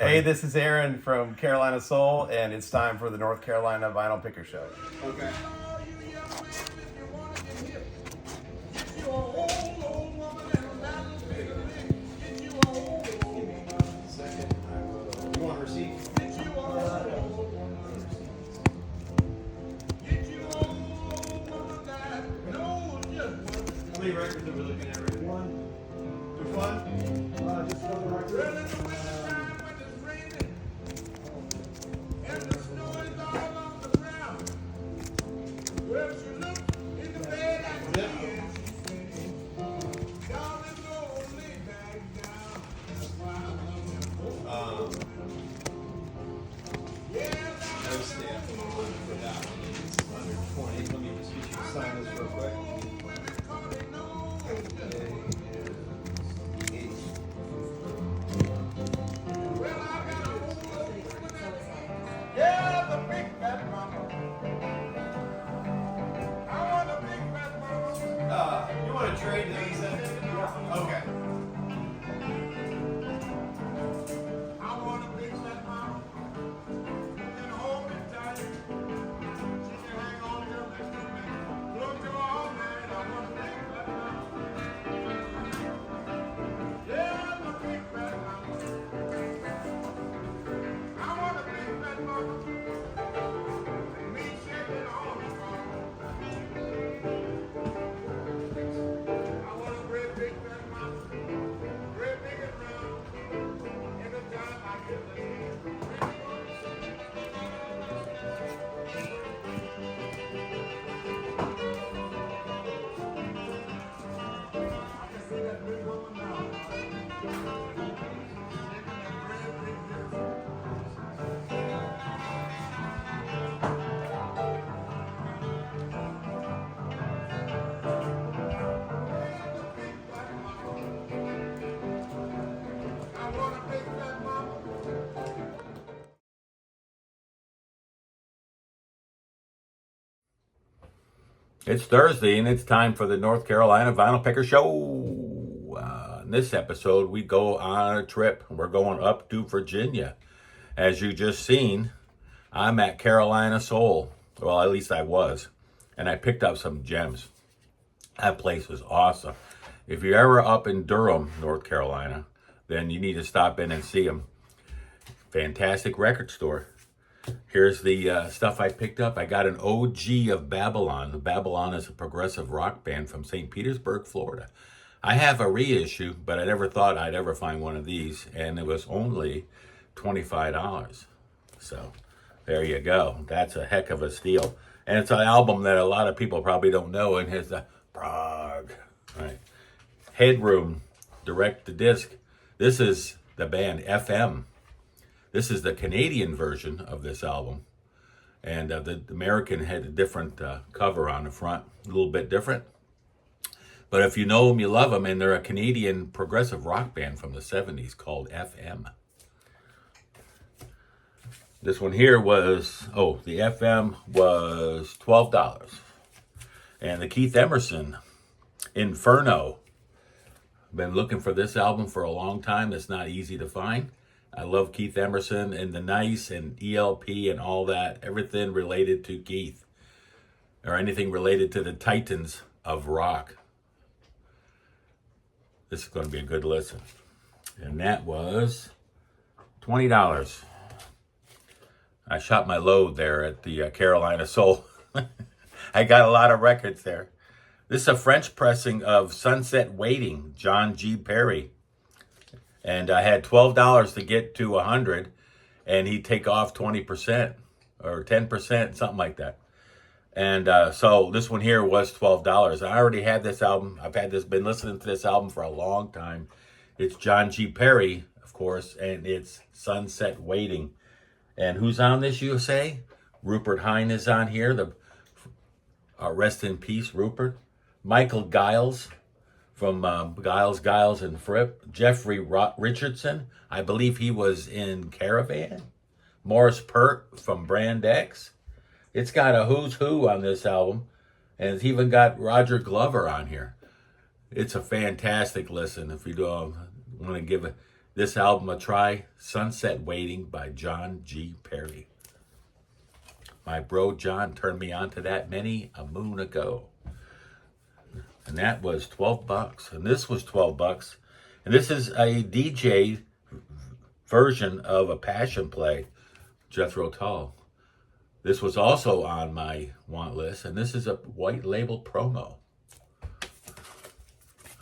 Hey, this is Aaron from Carolina Soul, and it's time for the North Carolina Vinyl Picker Show. Okay. You want a receipt? How many records are we looking at right now? One. Which one? Just another record. No stamp for that one. It's under 20. Let me just get you to sign this real quick. You want to trade these? Okay. It's Thursday, and it's time for the North Carolina Vinyl Picker Show. In this episode, we go on a trip. We're going up to Virginia. As you just seen, I'm at Carolina Soul. Well, at least I was. And I picked up some gems. That place was awesome. If you're ever up in Durham, North Carolina, then you need to stop in and see them. Fantastic record store. Here's the stuff I picked up. I got an OG of Babylon. Babylon is a progressive rock band from St. Petersburg, Florida. I have a reissue, but I never thought I'd ever find one of these, and it was only $25. So there you go. That's a heck of a steal. And it's an album that a lot of people probably don't know, and it's the Prague. Right. Headroom, direct to disc. This is the band FM. This is the Canadian version of this album. And the American had a different cover on the front, a little bit different. But if you know them, you love them, and they're a Canadian progressive rock band from the 70s called FM. This one here was, the FM was $12. And the Keith Emerson, Inferno. I've been looking for this album for a long time. It's not easy to find. I love Keith Emerson and The Nice and ELP and all that. Everything related to Keith. Or anything related to the Titans of rock. This is going to be a good listen. And that was $20. I shot my load there at the Carolina Soul. I got a lot of records there. This is a French pressing of Sunset Waiting, John G. Perry. And I had $12 to get to 100, and he'd take off 20% or 10%, something like that. And so this one here was $12. I already had this album. Been listening to this album for a long time. It's John G. Perry, of course, and it's Sunset Waiting. And who's on this, you say? Rupert Hine is on here. Rest in peace, Rupert. Michael Giles from Giles and Fripp. Jeffrey Richardson, I believe he was in Caravan. Morris Pert from Brand X. It's got a who's who on this album, and it's even got Roger Glover on here. It's a fantastic listen. If you want to give it, this album a try, Sunset Waiting by John G. Perry. My bro John turned me on to that many a moon ago. And that was 12 bucks. And this was 12 bucks. And this is a DJ version of a Passion Play, Jethro Tull. This was also on my want list. And this is a white label promo.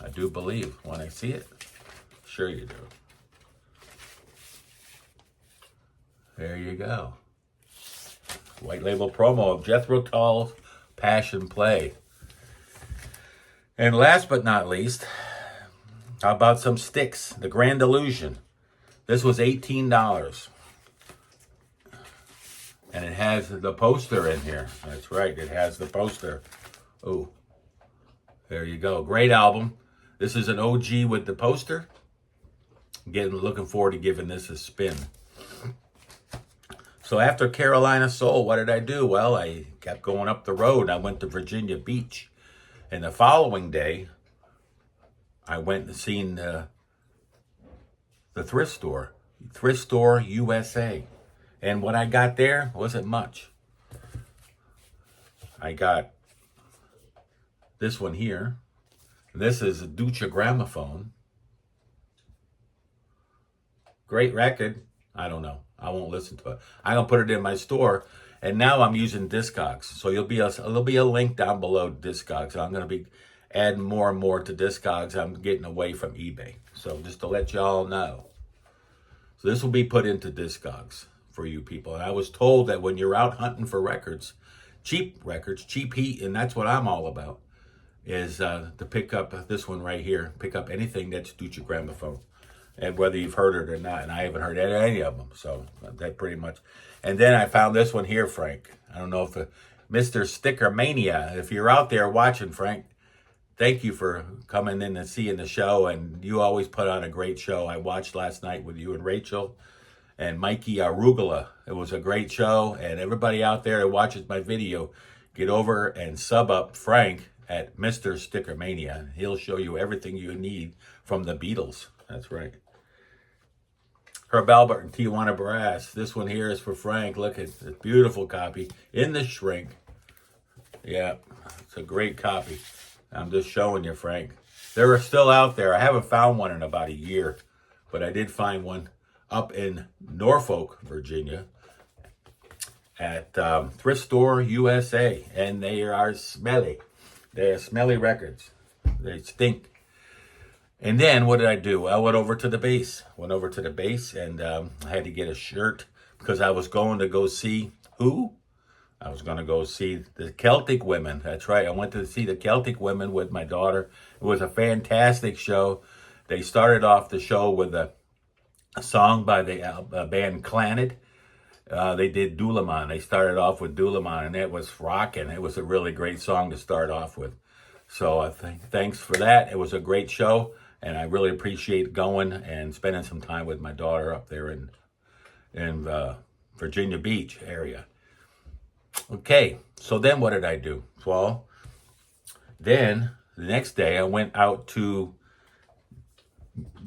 I do believe when I see it. Sure you do. There you go. White label promo of Jethro Tull's Passion Play. And last but not least, how about some Styx, The Grand Illusion. This was $18. And it has the poster in here. That's right, it has the poster. Oh, there you go. Great album. This is an OG with the poster. Looking forward to giving this a spin. So after Carolina Soul, what did I do? Well, I kept going up the road. I went to Virginia Beach. And the following day, I went and seen the thrift store USA. And what I got there wasn't much. I got this one here. This is a Ducha gramophone. Great record. I don't know. I won't listen to it. I'm going to put it in my store. And now I'm using Discogs. So there'll be a link down below Discogs. I'm going to be adding more and more to Discogs. I'm getting away from eBay. So just to let y'all know. So this will be put into Discogs for you people. And I was told that when you're out hunting for records, cheap heat, and that's what I'm all about, is to pick up this one right here. Pick up anything that's Ducha gramophone. And whether you've heard it or not. And I haven't heard any of them. So that pretty much. And then I found this one here, Frank. I don't know if Mr. Sticker Mania, if you're out there watching, Frank, thank you for coming in and seeing the show. And you always put on a great show. I watched last night with you and Rachel and Mikey Arugula. It was a great show. And everybody out there that watches my video, get over and sub up Frank at Mr. Sticker Mania. He'll show you everything you need from the Beatles. That's right. Herb Albert and Tijuana Brass. This one here is for Frank. Look at this beautiful copy in the shrink. Yeah, it's a great copy. I'm just showing you, Frank. They're still out there. I haven't found one in about a year, but I did find one up in Norfolk, Virginia, at Thrift Store USA, and they are smelly. They are smelly records. They stink. And then what did I do? I went over to the base. And I had to get a shirt because I was going to go see who? I was going to go see the Celtic Women. That's right. I went to see the Celtic Women with my daughter. It was a fantastic show. They started off the show with a song by the band Clannad. They did Dulaman. They started off with Dulaman, and it was rocking. It was a really great song to start off with. So I thanks for that. It was a great show. And I really appreciate going and spending some time with my daughter up there in Virginia Beach area. Okay, so then what did I do? Well, then the next day I went out to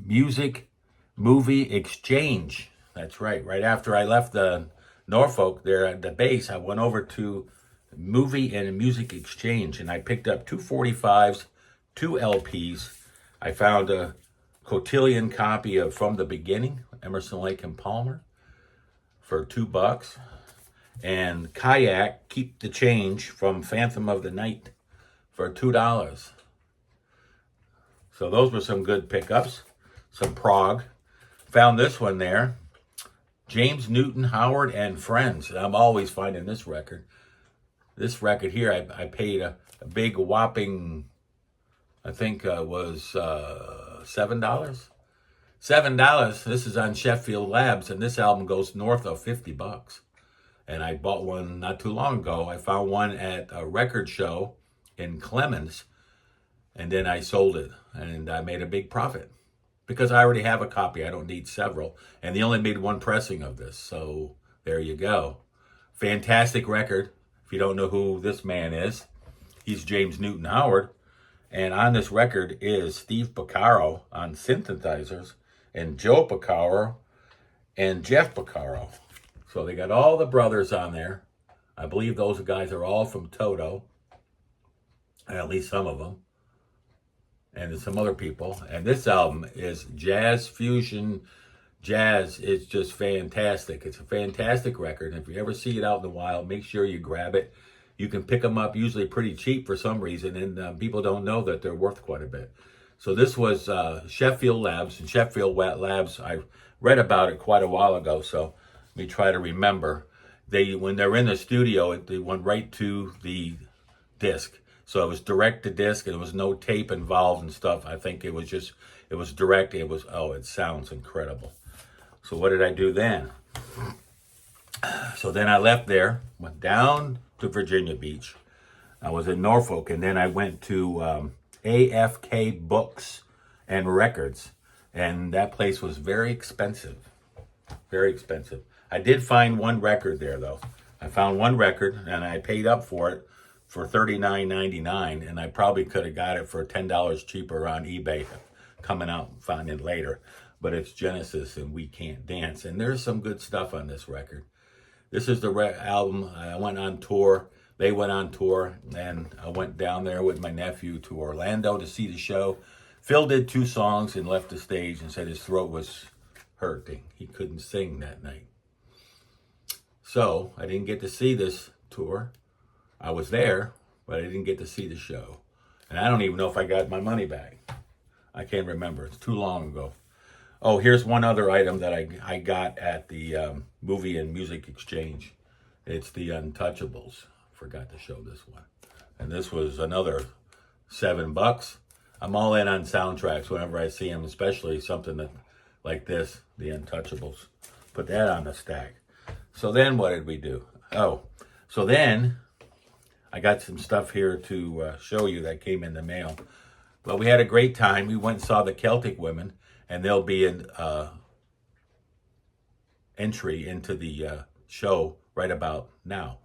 Music Movie Exchange. That's right. Right after I left the Norfolk there at the base, I went over to Movie and Music Exchange, and I picked up 245s, 2 LPs. I found a cotillion copy of From the Beginning, Emerson, Lake and Palmer, for $2. And Kayak, Keep the Change, from Phantom of the Night, for $2. So those were some good pickups. Some prog. Found this one there. James Newton Howard and Friends. I'm always finding this record. This record here, I paid a big whopping, I think was $7. $7. This is on Sheffield Labs, and this album goes north of $50. And I bought one not too long ago. I found one at a record show in Clemens, and then I sold it, and I made a big profit because I already have a copy. I don't need several, and they only made one pressing of this. So there you go. Fantastic record. If you don't know who this man is, he's James Newton Howard. And on this record is Steve Porcaro on synthesizers and Joe Porcaro and Jeff Porcaro. So they got all the brothers on there. I believe those guys are all from Toto, at least some of them, and some other people. And this album is jazz fusion. Jazz is just fantastic. It's a fantastic record. And if you ever see it out in the wild, make sure you grab it. You can pick them up usually pretty cheap for some reason, and people don't know that they're worth quite a bit. So this was Sheffield Labs, and Sheffield Labs, I read about it quite a while ago, so let me try to remember. When they're in the studio, they went right to the disc. So it was direct to disc, and there was no tape involved and stuff. I think it was direct. It sounds incredible. So what did I do then? So then I left there, went down to Virginia Beach. I was in Norfolk, and then I went to AFK Books and Records, and that place was very expensive. Very expensive. I did find one record there, though. I found one record, and I paid up for it for $39.99, and I probably could have got it for $10 cheaper on eBay coming out and finding it later. But it's Genesis and We Can't Dance, and there's some good stuff on this record. This is the album. I went on tour. They went on tour, and I went down there with my nephew to Orlando to see the show. Phil did 2 songs and left the stage and said his throat was hurting. He couldn't sing that night. So I didn't get to see this tour. I was there, but I didn't get to see the show. And I don't even know if I got my money back. I can't remember. It's too long ago. Oh, here's one other item that I got at the Movie and Music Exchange. It's the Untouchables. Forgot to show this one. And this was another $7. I'm all in on soundtracks whenever I see them, especially something like this, the Untouchables. Put that on the stack. So then what did we do? Oh, so then I got some stuff here to show you that came in the mail. But we had a great time. We went and saw the Celtic Women, and they'll be an entry into the show right about now.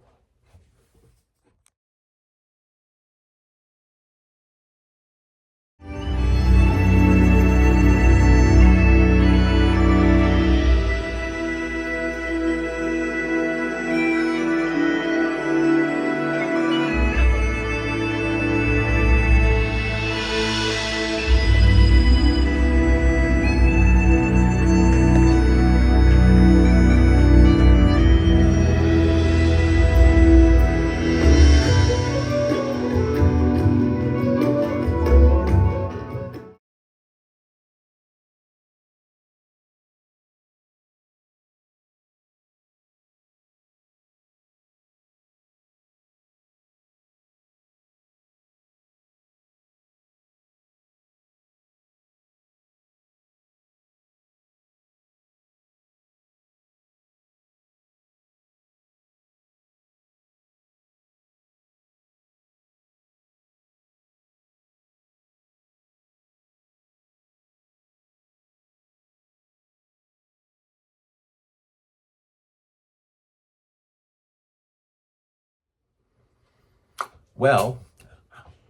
Well,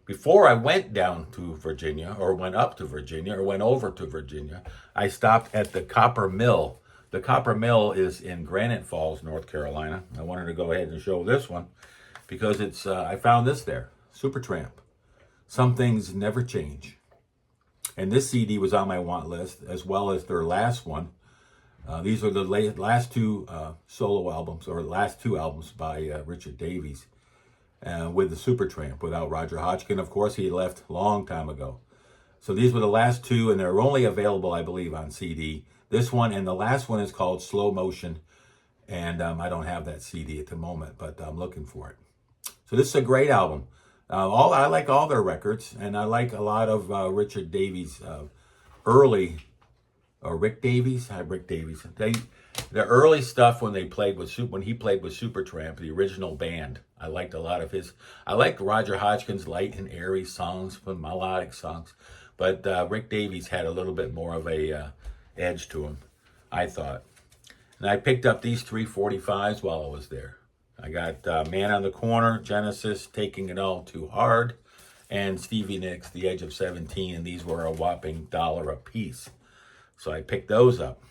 before I went down to Virginia, or went up to Virginia, or went over to Virginia, I stopped at the Copper Mill. The Copper Mill is in Granite Falls, North Carolina. I wanted to go ahead and show this one because it's. I found this there, Supertramp. Some Things Never Change. And this CD was on my want list, as well as their last one. These are the last 2 solo albums, or last 2 albums by Richard Davies. With the Supertramp, without Roger Hodgkin, of course. He left a long time ago. So these were the last 2, and they're only available, I believe, on CD. This one and the last one is called Slow Motion, and I don't have that CD at the moment, but I'm looking for it. So this is a great album. I like all their records, and I like a lot of Richard Davies' early, or Rick Davies. The early stuff when he played with Supertramp, the original band. I liked a lot of his. I liked Roger Hodgkin's light and airy songs, melodic songs, but Rick Davies had a little bit more of a edge to him, I thought. And I picked up these 345s while I was there. I got Man on the Corner, Genesis, Taking It All Too Hard, and Stevie Nicks, The Edge of 17, and these were a whopping $1 a piece. So I picked those up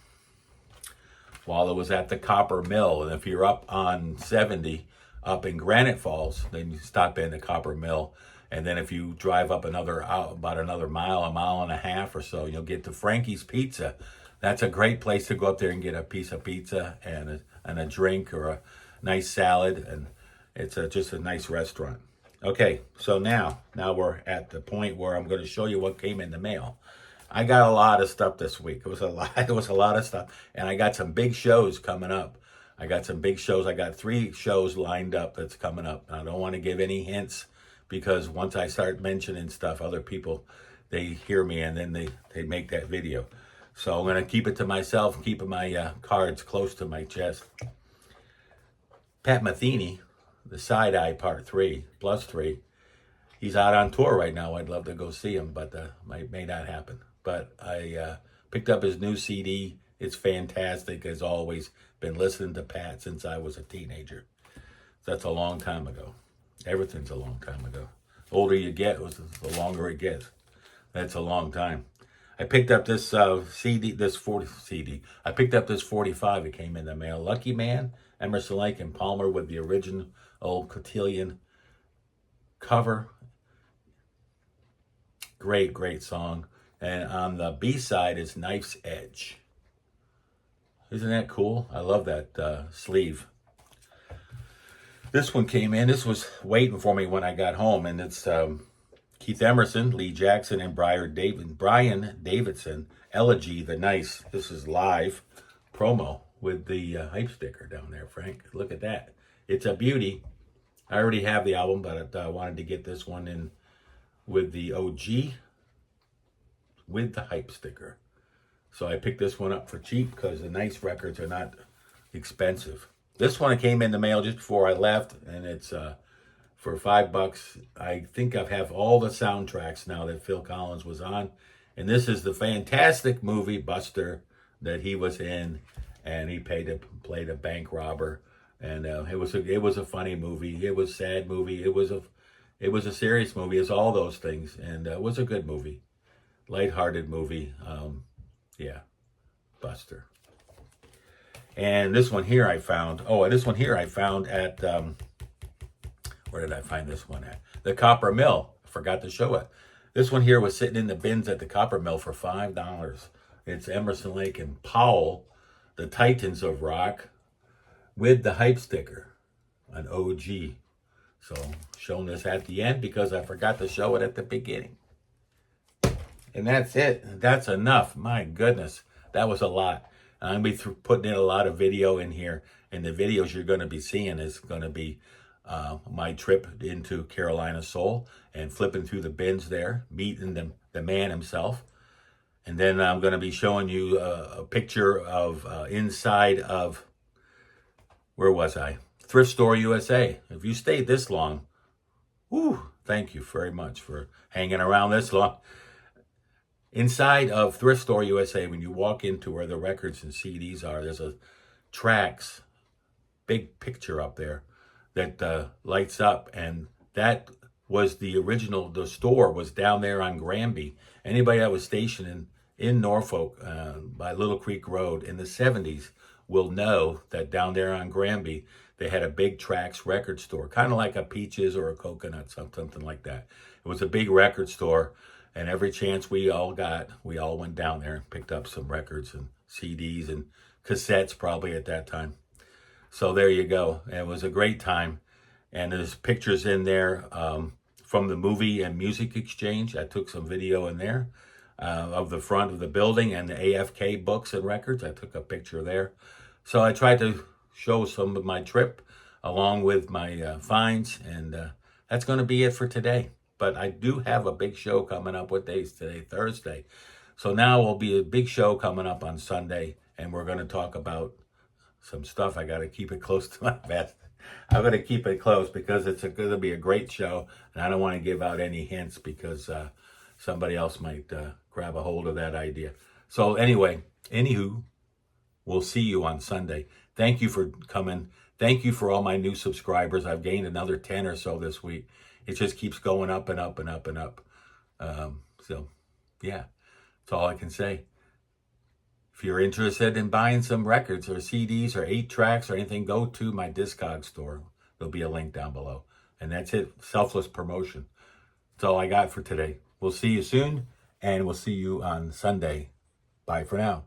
while it was at the copper mill. And if you're up on 70 up in Granite Falls, then you stop in the copper mill. And then if you drive up about another mile, a mile and a half or so, you'll get to Frankie's Pizza. That's a great place to go up there and get a piece of pizza and a drink or a nice salad. And it's just a nice restaurant. Okay, so now we're at the point where I'm going to show you what came in the mail. I got a lot of stuff this week. It was a lot of stuff. And I got some big shows coming up. I got 3 shows lined up that's coming up. I don't want to give any hints because once I start mentioning stuff, other people, they hear me and then they make that video. So I'm going to keep it to myself, keeping my cards close to my chest. Pat Metheny, the Side Eye Part 3, plus 3. He's out on tour right now. I'd love to go see him, but may not happen. But I picked up his new CD. It's fantastic. As always, been listening to Pat since I was a teenager. That's a long time ago. Everything's a long time ago. The older you get, the longer it gets. That's a long time. I picked up this CD. I picked up this 45. It came in the mail. Lucky Man, Emerson, Lake and Palmer with the original Cotillion cover. Great song. And on the B-side is Knife's Edge. Isn't that cool? I love that sleeve. This one came in. This was waiting for me when I got home. And it's Keith Emerson, Lee Jackson, and Brian Davidson, Elegy the Nice. This is live promo with the hype sticker down there, Frank. Look at that. It's a beauty. I already have the album, but I wanted to get this one in with the OG with the hype sticker. So I picked this one up for cheap because the nice records are not expensive. This one came in the mail just before I left, and it's for $5. I think I have all the soundtracks now that Phil Collins was on. And this is the fantastic movie Buster that he was in, and he played a bank robber. And it was a funny movie. It was a sad movie. It was a serious movie. It's all those things, and it was a good movie, lighthearted movie. Buster. And this one here I found. At where did I find this one at? The Copper Mill. I forgot to show it. This one here was sitting in the bins at the Copper Mill for $5. It's Emerson, Lake and Powell, the Titans of Rock, with the hype sticker, an OG. So showing this at the end because I forgot to show it at the beginning. And that's it. That's enough. My goodness, that was a lot. I'm going to be putting in a lot of video in here, and the videos you're going to be seeing is going to be my trip into Carolina Soul and flipping through the bins there, meeting the man himself. And then I'm going to be showing you a picture of inside of, where was I? Thrift Store USA. If you stayed this long, thank you very much for hanging around this long. Inside of Thrift Store USA, when you walk into where the records and CDs are, there's a Trax big picture up there that lights up, and that was the original. The store was down there on Granby. Anybody that was stationed in Norfolk by Little Creek Road in the 70s will know that down there on Granby, they had a big Trax record store, kind of like a Peaches or a Coconut, something like that. It was a big record store. And every chance we all went down there and picked up some records and CDs and cassettes probably at that time. So there you go. It was a great time. And there's pictures in there from the movie and music exchange. I took some video in there of the front of the building and the AFK books and records. I took a picture there. So I tried to show some of my trip along with my finds. And that's going to be it for today. But I do have a big show coming up. What day is today? Thursday. So now will be a big show coming up on Sunday, and we're going to talk about some stuff. I got to keep it close to my vest. I'm going to keep it close because it's going to be a great show, and I don't want to give out any hints because somebody else might grab a hold of that idea. So anyway, we'll see you on Sunday. Thank you for coming. Thank you for all my new subscribers. I've gained another 10 or so this week. It just keeps going up and up and up and up. So, yeah, that's all I can say. If you're interested in buying some records or CDs or 8-tracks or anything, go to my Discog store. There'll be a link down below. And that's it. Selfless promotion. That's all I got for today. We'll see you soon, and we'll see you on Sunday. Bye for now.